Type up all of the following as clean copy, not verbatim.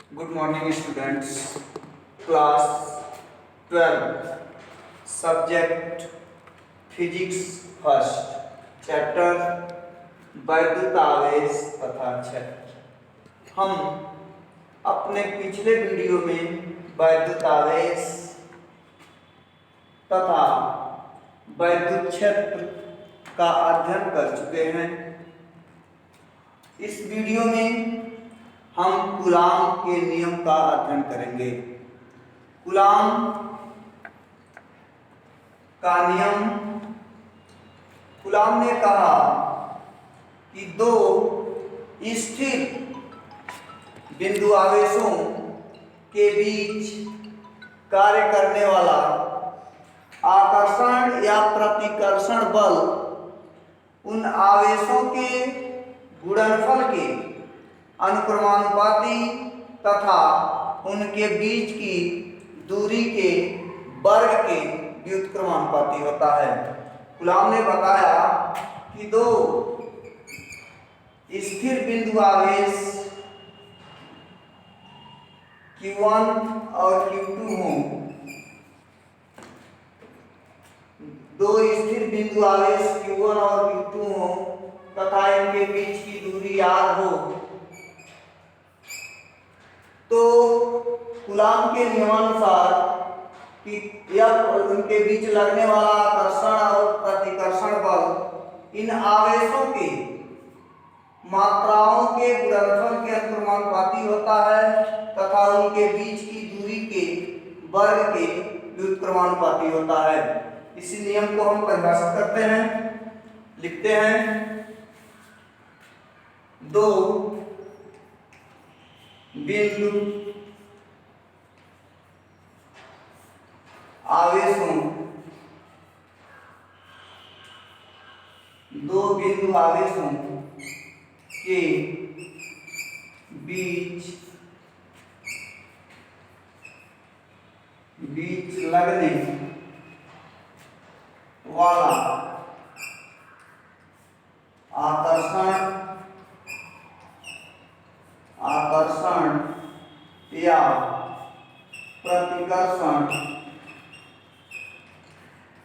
Good morning, students. Class 12, subject Physics first, chapter वैद्युत आवेश तथा क्षेत्र। हम अपने पिछले वीडियो में वैद्युत आवेश तथा वैद्युत क्षेत्र का अध्ययन कर चुके हैं। इस वीडियो में हम कूलाम के नियम का अध्ययन करेंगे। कूलाम का नियम, कूलाम ने कहा कि दो स्थिर बिंदु आवेशों के बीच कार्य करने वाला आकर्षण या प्रतिकर्षण बल उन आवेशों के गुणनफल के अनुक्रमानुपाती तथा उनके बीच की दूरी के वर्ग के व्युत्क्रमानुपाती होता है। कूलाम ने बताया कि दो स्थिर बिंदु आवेश Q1 और Q2 हों, दो स्थिर बिंदु आवेश Q1 और Q2 हों तथा इनके बीच की दूरी r हो, तो कूलाम के नियमानुसार कि यह उनके बीच लगने वाला आकर्षण और प्रतिकर्षण बल इन आवेशों के मात्राओं के गुणनफल के अनुक्रमानुपाती होता है तथा उनके बीच की दूरी के वर्ग के व्युत्क्रमानुपाती होता है। इसी नियम को हम परिभाषित करते हैं, लिखते हैं। दो बिंदु आवेशों के बीच लगने वाला आकर्षण या प्रतिकर्षण बल उन आवेशों की मात्राओं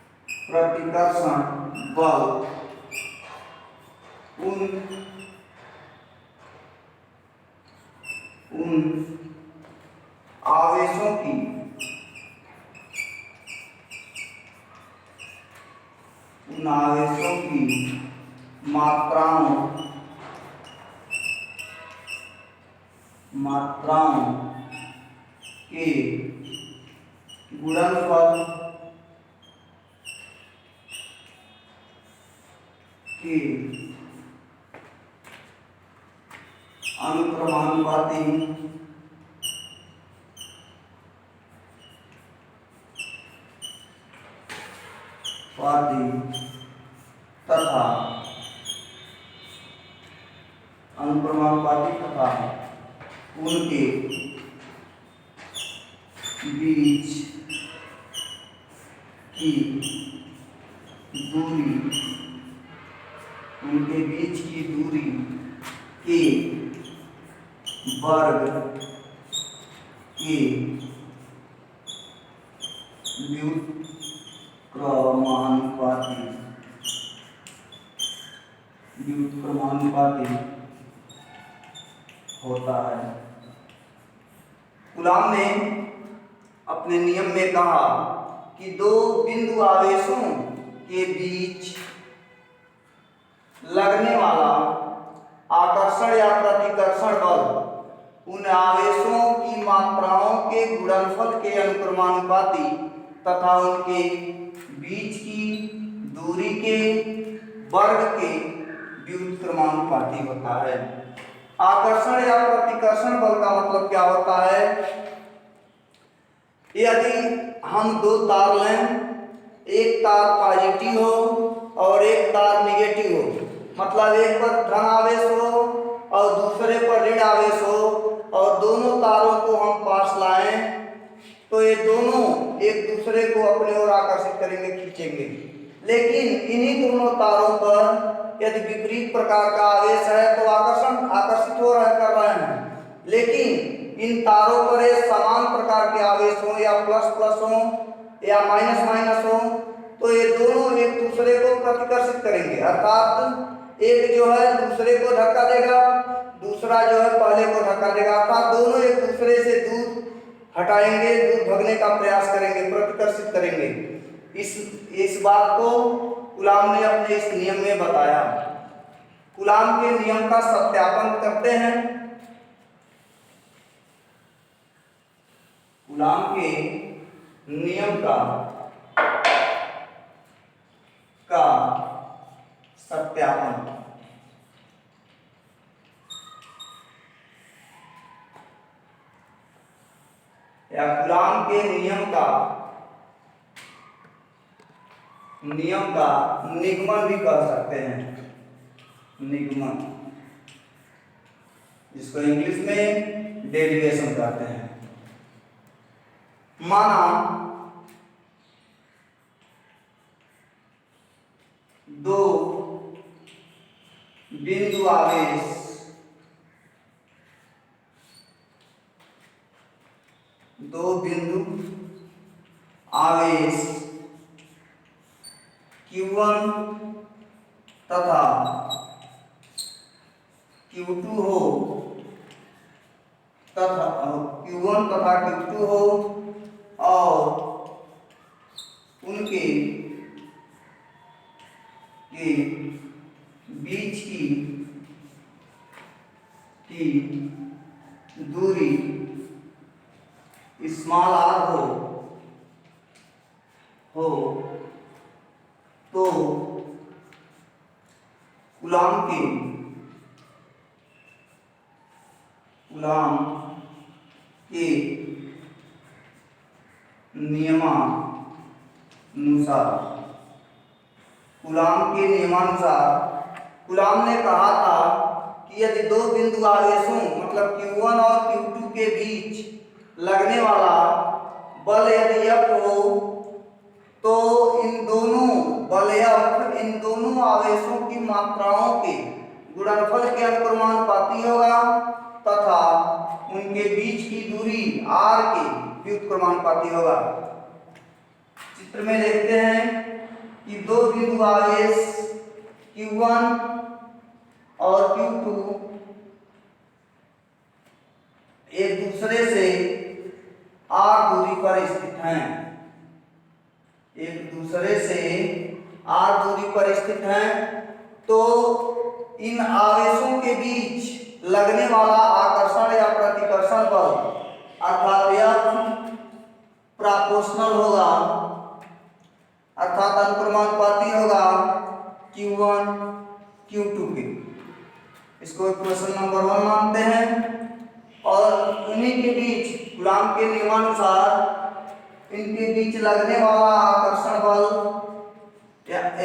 के गुणनफल के अनुक्रमानुपाती तथा उनके बीच की दूरी के वर्ग के व्युत्क्रमानुपाती होता है। कूलाम ने अपने नियम में कहा कि दो बिंदु आवेशों के बीच लगने वाला आकर्षण या प्रतिकर्षण बल उन आवेशों की मात्राओं के गुणनफल के अनुक्रमानुपाती तथा उनके बीच की दूरी के वर्ग के व्युत्क्रमानुपाती होता है। आकर्षण या प्रतिकर्षण बल का मतलब क्या होता है? यदि हम दो तार लें, एक तार पॉजिटिव हो और एक तार नेगेटिव हो, मतलब एक पर धन आवेश हो और दूसरे पर ऋण आवेश हो और दोनों तारों को हम पास लाएं, तो ये दोनों एक दूसरे को अपने ओर आकर्षित करेंगे, खींचेंगे। लेकिन इन्हीं दोनों तारों पर यदि विपरीत प्रकार का आवेश है तो आकर्षित कर रहे हैं, लेकिन इन तारों पर ये समान प्रकार के आवेश हो या प्लस प्लस हो या माइनस माइनस हो, तो ये दोनों एक दूसरे को प्रतिकर्षित करेंगे, अर्थात एक जो है दूसरे को धक्का देगा, दूसरा जो है पहले को धक्का देगा, अर्थात दोनों एक दूसरे से दूर हटाएंगे, दूर भगने का प्रयास करेंगे, प्रतिकर्षित करेंगे। इस बात को कूलाम ने अपने इस नियम में बताया। कूलाम के नियम का सत्यापन करते हैं। कूलाम के नियम का सत्यापन। या कूलाम के नियम का निगमन भी कर सकते हैं, निगमन, जिसको इंग्लिश में डेरिवेशन कहते हैं। माना दो बिंदु आवेश Q1 तथा Q2 हो, तथा Q1 तथा Q2 हो और उनके बीच की दूरी स्मॉल r हो तो कूलाम के नियमानुसार कूलाम ने कहा था कि यदि दो बिंदु आवेशों मतलब Q1 और Q2 के बीच लगने वाला बल यदि F हो तो इन दोनों बल F इन दोनों आवेशों की मात्राओं के गुणनफल के अनुक्रमानुपाती होगा तथा उनके बीच की दूरी r के व्युत्क्रमानुपाती होगा। चित्र में देखते हैं कि दो बिंदु आवेश Q1 और Q2 एक दूसरे से r दूरी पर स्थित हैं, एक दूसरे से r दूरी पर स्थित हैं, तो इन आवेशों के बीच लगने वाला आकर्षण या प्रतिकर्षण बल अर्थात यह प्रोपोर्शनल होगा, अर्थात अनुक्रमानुपाती होगा Q1 Q2 के। इसको क्वेश्चन नंबर 1 मानते हैं। और उन्हीं के बीच कूलाम के नियमानुसार इनके बीच लगने वाला आकर्षण बल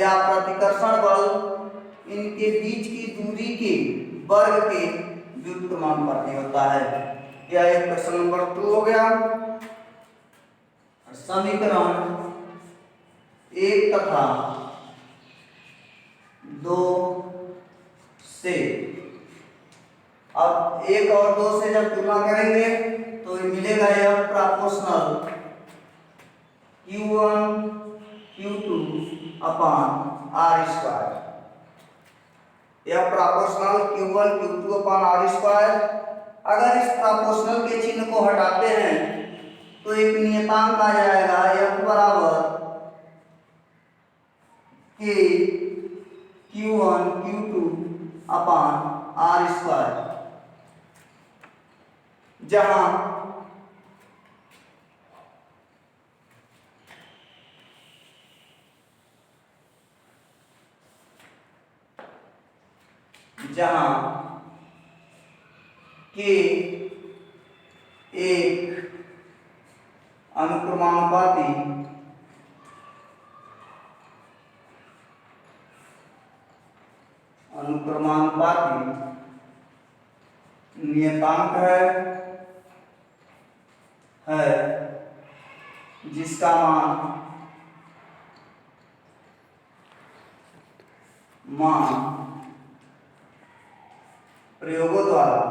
या प्रतिकर्षण बल इनके बीच की दूरी के वर्ग के व्युत्क्रमानुपाती होता है। यह एक क्वेश्चन नंबर 2 हो गया। समीकरण 1 तथा 2 से अब 1 और 2 से जब तुलना करेंगे तो मिलेगा यह प्रोपोर्शनल Q1 Q2 अपान r²। यह प्रोपोर्शनल Q1 Q2 अपान r²। अगर इस प्रोपोर्शनल के चिन्ह को हटाते हैं तो एक नियतांक आ जाएगा F बराबर K Q1 Q2 अपान r², जहां K एक अनुक्रमानुपाती नियतांक है जिसका मान प्रयोगों द्वारा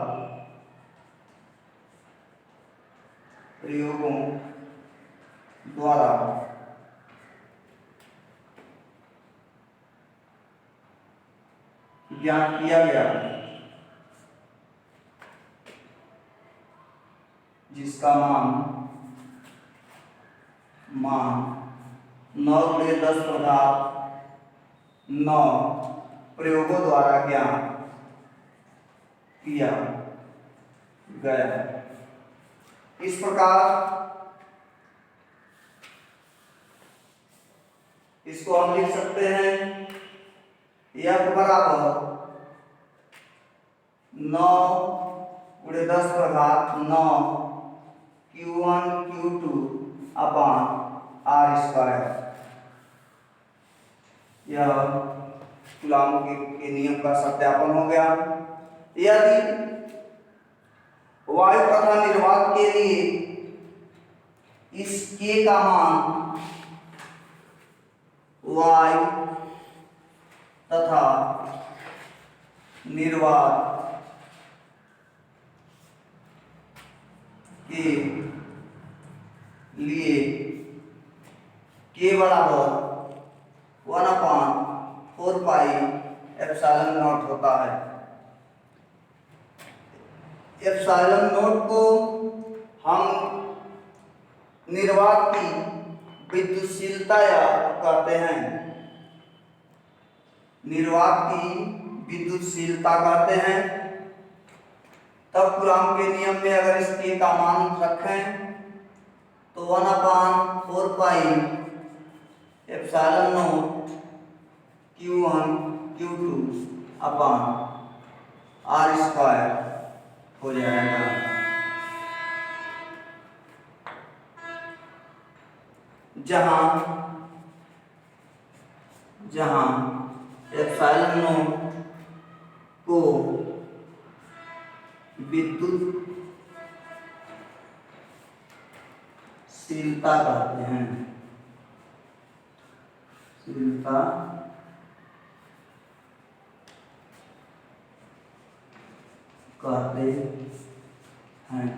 प्रयोगों द्वारा ज्ञात किया गया, जिसका मान 9×10⁻9 प्रयोगों द्वारा ज्ञात किया गया। इस प्रकार इसको हम लिख सकते हैं F बराबर 9×10⁻9 Q1 Q2 अपॉन R²। यह कूलॉम के नियम का सत्यापन हो गया। यदि वायु तथा निर्वात के लिए इस K का मान वायु तथा निर्वात के लिए K बराबर 1/4πε0 होता है। ε0 को हम निर्वात की विद्युतशीलता कहते हैं, निर्वात की विद्युतशीलता कहते हैं। तब कूलॉम के नियम में अगर इस K का मान रखें तो 1/4πε0 Q1 Q2 अपॉन R² हो जाएगा। जहां ε0 को विद्युतशीलता कहते हैं, शीलता कहते हैं।